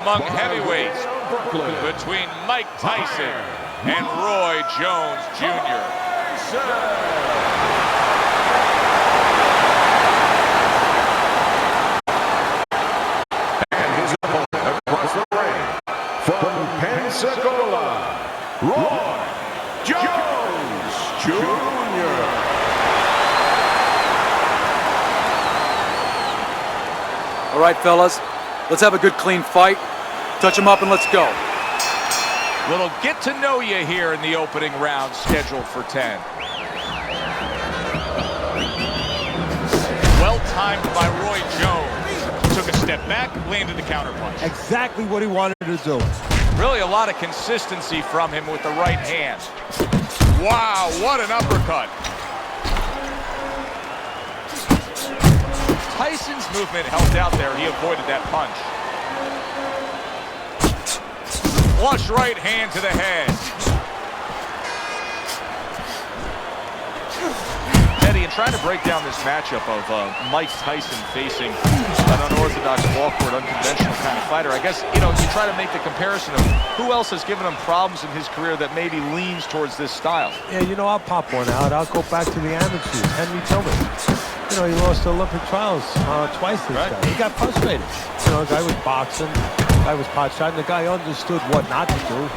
among heavyweights between Mike Tyson and Roy Jones Jr. And his opponent across the ring, from Pensacola, Roy Jones Jr. All right, fellas, let's have a good, clean fight. Touch them up and let's go. Little get to know you here in the opening round, scheduled for 10. Well timed by Roy Jones. Took a step back, landed the counterpunch. Exactly what he wanted to do. Really a lot of consistency from him with the right hand. Wow, what an uppercut. Tyson's movement helped out there. He avoided that punch. Flush right hand to the head. Teddy, in trying to break down this matchup of Mike Tyson facing an unorthodox, awkward, unconventional kind of fighter, I guess, you try to make the comparison of who else has given him problems in his career that maybe leans towards this style. Yeah, I'll pop one out. I'll go back to the amateurs. Henry Tillman. He lost the Olympic trials twice this guy. He got frustrated. The guy was boxing, the guy was pot shot, and the guy understood what not to do.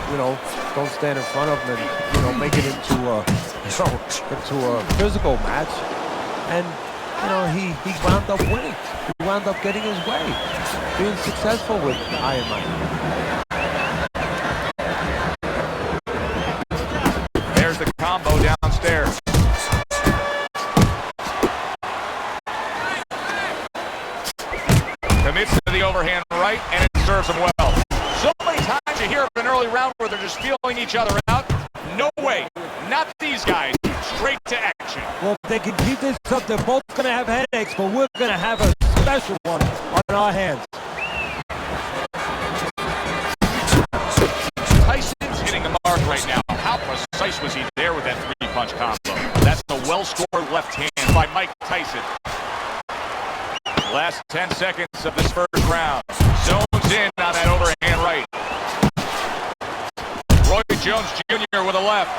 Don't stand in front of him and, make it into a physical match. And, he wound up winning. He wound up getting his way, being successful with Iron Mike. There's the combo downstairs. Commits to the overhand right, and it serves him well. So many times you hear of an early round where they're just feeling each other out. No way. Not these guys. Straight to action. Well, if they can keep this up, they're both going to have headaches, but we're going to have a special one on our hands. Tyson's hitting the mark right now. How precise was he there with that three-punch combo? That's the well-scored left hand by Mike Tyson. Last 10 seconds of this first round. Zones in on that overhand right. Roy Jones Jr. with a left.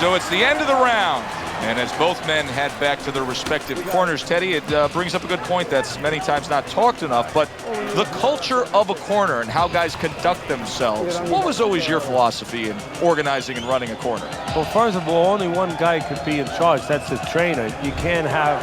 So it's the end of the round. And as both men head back to their respective corners, Teddy, it brings up a good point that's many times not talked enough, but the culture of a corner and how guys conduct themselves. What was always your philosophy in organizing and running a corner? Well, first of all, only one guy could be in charge. That's the trainer. You can't have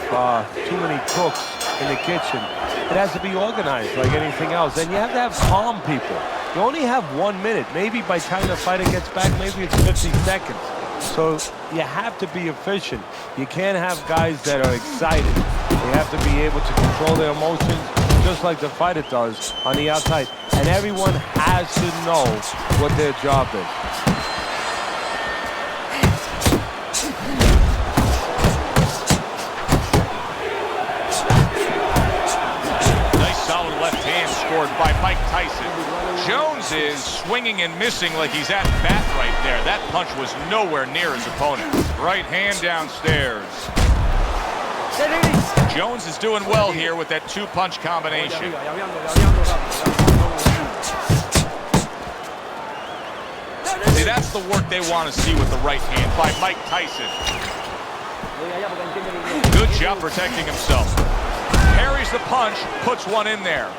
too many cooks in the kitchen. It has to be organized like anything else. And you have to have calm people. You only have 1 minute. Maybe by the time the fighter gets back, maybe it's 50 seconds. So you have to be efficient. You can't have guys that are excited. They have to be able to control their emotions just like the fighter does on the outside. And everyone has to know what their job is. Nice solid left hand scored by Mike Tyson. Jones is swinging and missing like he's at bat right there. That punch was nowhere near his opponent. Right hand downstairs. Jones is doing well here with that two-punch combination. See, that's the work they want to see with the right hand by Mike Tyson. Good job protecting himself. Parries the punch, puts one in there.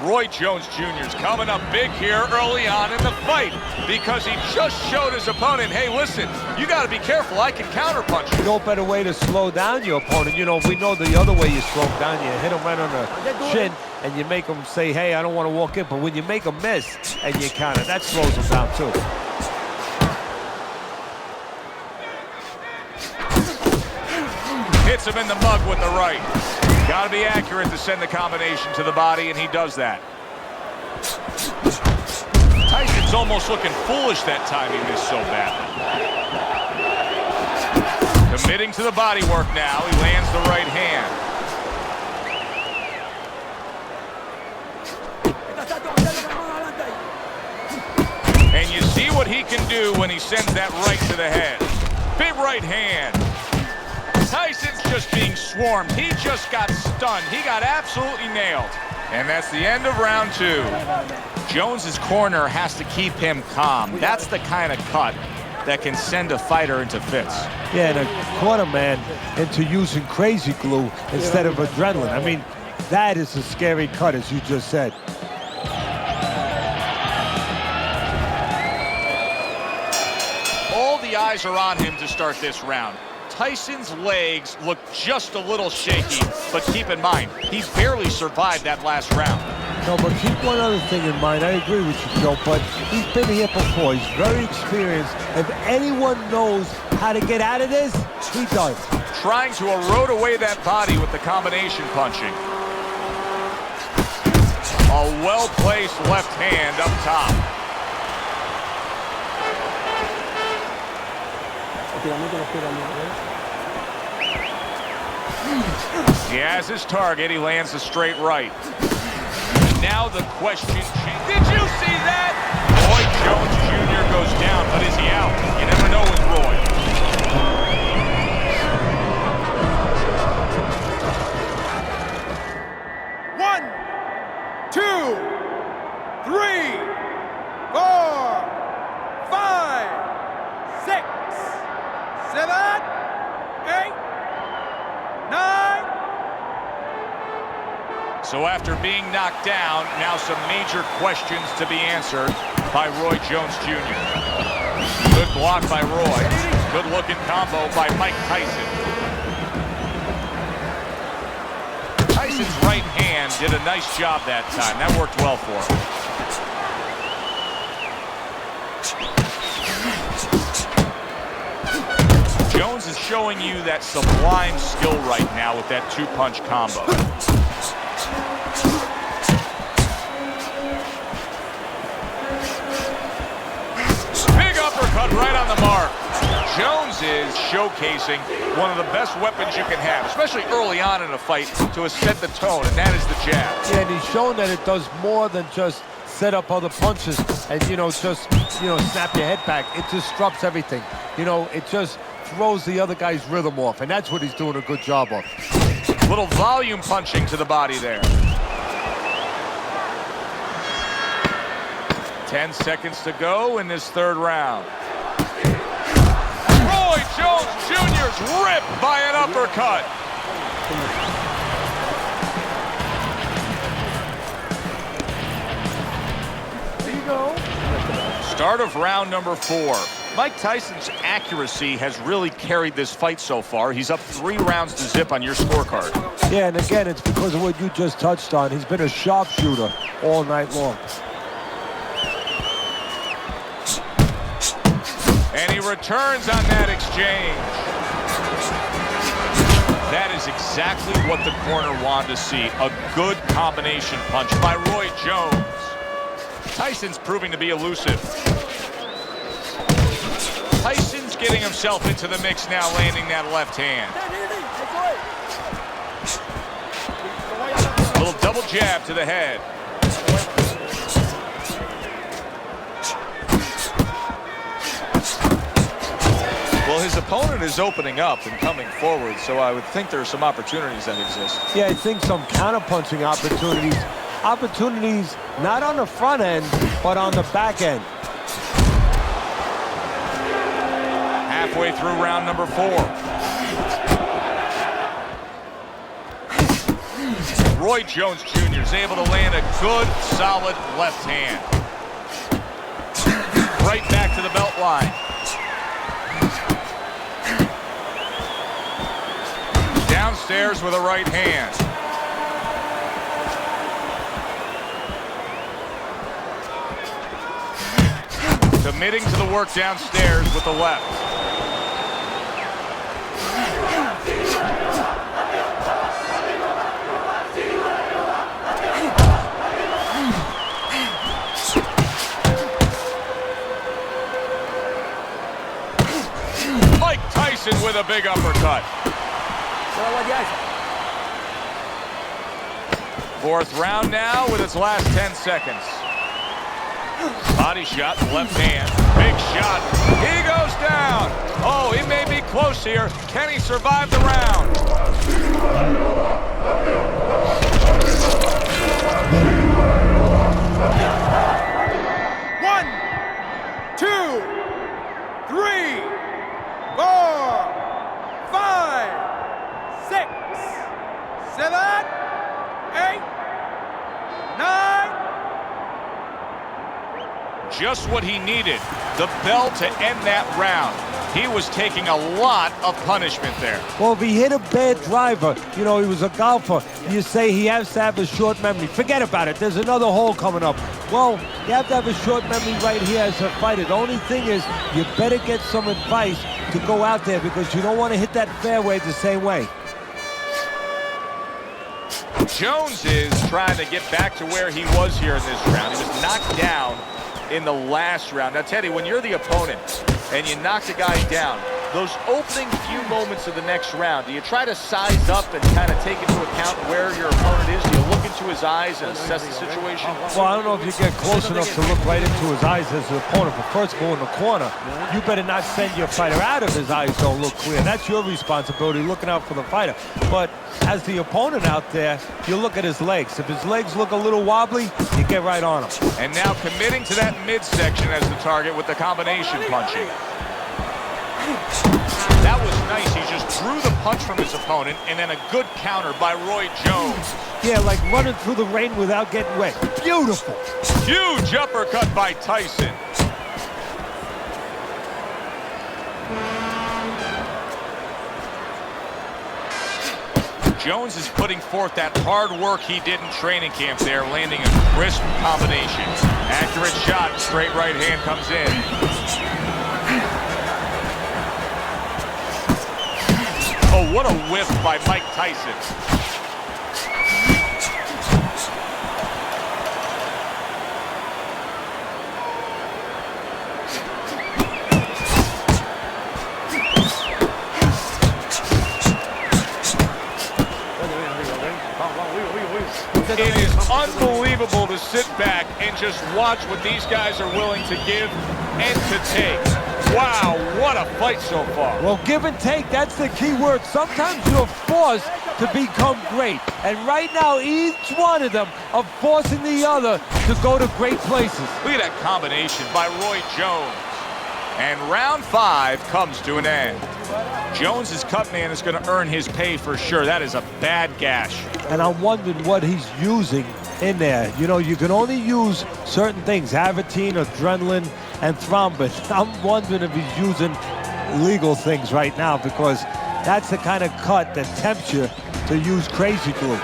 Roy Jones Jr. is coming up big here early on in the fight because he just showed his opponent, hey, listen, you got to be careful. I can counterpunch you. No better way to slow down your opponent. We know the other way you slow him down. You hit him right on the chin, and you make him say, hey, I don't want to walk in. But when you make him miss and you counter, that slows him down, too. Hits him in the mug with the right. Got to be accurate to send the combination to the body, and he does that. Tyson's almost looking foolish that time he missed so badly. Committing to the body work now. He lands the right hand. And you see what he can do when he sends that right to the head. Big right hand. Tyson's just being swarmed. He just got stunned. He got absolutely nailed. And that's the end of round two. Jones's corner has to keep him calm. That's the kind of cut that can send a fighter into fits. Yeah, and a corner man into using crazy glue instead of adrenaline. I mean, that is a scary cut, as you just said. All the eyes are on him to start this round. Tyson's legs look just a little shaky, but keep in mind, he's barely survived that last round. No, but keep one other thing in mind. I agree with you, Joe, but he's been here before. He's very experienced. If anyone knows how to get out of this, he does. Trying to erode away that body with the combination punching. A well-placed left hand up top. He has his target. He lands a straight right. And now the question, did you see that? Roy Jones Jr. goes down, but is he out? You never know with Roy. One, 2, 3, 4, 5, 6, 7, 8, 9. So after being knocked down, now some major questions to be answered by Roy Jones Jr. Good block by Roy. Good looking combo by Mike Tyson. Tyson's right hand did a nice job that time. That worked well for him. Jones is showing you that sublime skill right now with that two-punch combo. Big uppercut right on the mark. Jones is showcasing one of the best weapons you can have, especially early on in a fight, to set the tone, and that is the jab. Yeah, and he's shown that it does more than just set up other punches and, snap your head back. It disrupts everything. It just throws the other guy's rhythm off, and that's what he's doing a good job of. Little volume punching to the body there. 10 seconds to go in this third round. Roy Jones Jr.'s ripped by an uppercut. There you go. Start of round number 4. Mike Tyson's accuracy has really carried this fight so far. He's up 3 rounds to zip on your scorecard. Yeah, and again, it's because of what you just touched on. He's been a sharpshooter all night long. And he returns on that exchange. That is exactly what the corner wanted to see. A good combination punch by Roy Jones. Tyson's proving to be elusive. Tyson's getting himself into the mix now, landing that left hand. A little double jab to the head. Well, his opponent is opening up and coming forward, so I would think there are some opportunities that exist. Yeah, I think some counter-punching opportunities. Opportunities not on the front end, but on the back end. Halfway through round number 4. Roy Jones Jr. is able to land a good, solid left hand. Right back to the belt line. Downstairs with a right hand. Committing to the work downstairs with the left. Mike Tyson with a big uppercut. 4th round now with its last 10 seconds. Body shot, left hand, big shot. He goes down. Oh, he may be close here. Can he survive the round? just what he needed. The bell to end that round. He was taking a lot of punishment there. Well, if he hit a bad driver, you know, he was a golfer, you say he has to have a short memory. Forget about it. There's another hole coming up. Well, you have to have a short memory right here as a fighter. The only thing is you better get some advice to go out there because you don't want to hit that fairway the same way. Jones is trying to get back to where he was here in this round. He was knocked down in the last round. Now, Teddy, when you're the opponent and you knock the guy down, those opening few moments of the next round, do you try to size up and kind of take into account where your opponent is? Do you look into his eyes and assess the situation? Well, I don't know if you get close enough to look right into his eyes as the opponent. But first of all, in the corner, you better not send your fighter out if his eyes don't look clear. That's your responsibility, looking out for the fighter. But as the opponent out there, you look at his legs. If his legs look a little wobbly, you get right on him. And now committing to that midsection as the target with the combination punching. That was nice. He just drew the punch from his opponent, and then a good counter by Roy Jones. Yeah, like running through the rain without getting wet. Beautiful. Huge uppercut by Tyson. Jones is putting forth that hard work he did in training camp there, landing a crisp combination. Accurate shot, straight right hand comes in. Oh, what a whiff by Mike Tyson. It is unbelievable to sit back and just watch what these guys are willing to give and to take. Wow, what a fight so far. Well, give and take, that's the key word. Sometimes you're forced to become great. And right now, each one of them are forcing the other to go to great places. Look at that combination by Roy Jones. And round 5 comes to an end. Jones's cut man is going to earn his pay for sure. That is a bad gash. And I'm wondering what he's using in there. You know, you can only use certain things, Avatine, adrenaline, and thrombin. I'm wondering if he's using legal things right now because that's the kind of cut that tempts you to use crazy glue.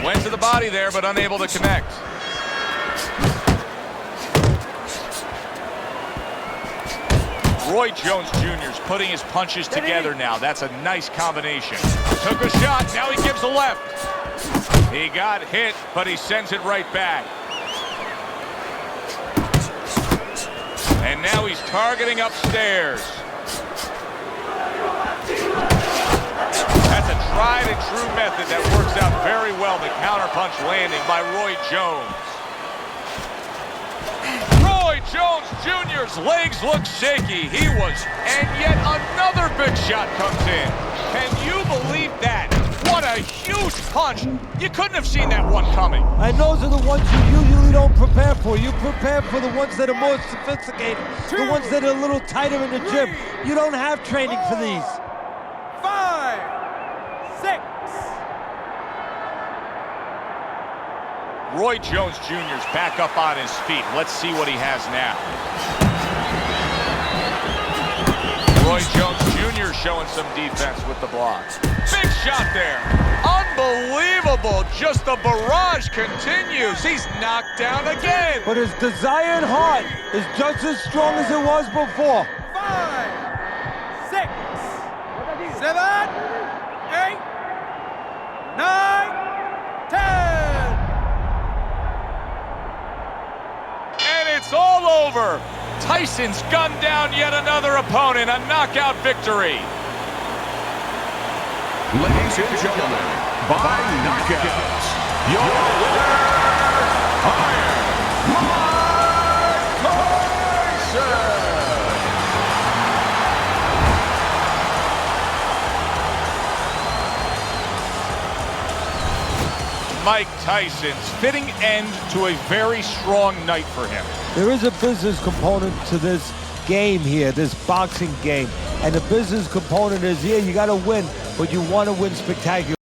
Went to the body there, but unable to connect. Roy Jones Jr. is putting his punches together now. That's a nice combination. Took a shot, now he gives a left. He got hit, but he sends it right back. And now he's targeting upstairs. That's a tried and true method that works out very well. The counterpunch landing by Roy Jones. Roy Jones Jr.'s legs look shaky. He was, and yet another big shot comes in. Can you believe that? What a huge punch. You couldn't have seen that one coming. And those are the ones you usually don't prepare for. You prepare for the ones that are more sophisticated, the ones that are a little tighter in the gym. You don't have training for these. 5, 6. Roy Jones Jr.'s back up on his feet. Let's see what he has now. Roy Jones Jr. showing some defense with the blocks. Big shot there. Unbelievable. Just the barrage continues. He's knocked down again. But his desired heart is just as strong as it was before. 5, 6, 7, 8, 9, 10. And it's all over. Tyson's gunned down yet another opponent. A knockout victory. Ladies and gentlemen, by knockout, your winner, Iron Mike Tyson. Mike Tyson's fitting end to a very strong night for him. There is a business component to this game here, this boxing game. And the business component is, yeah, you got to win, but you want to win spectacular.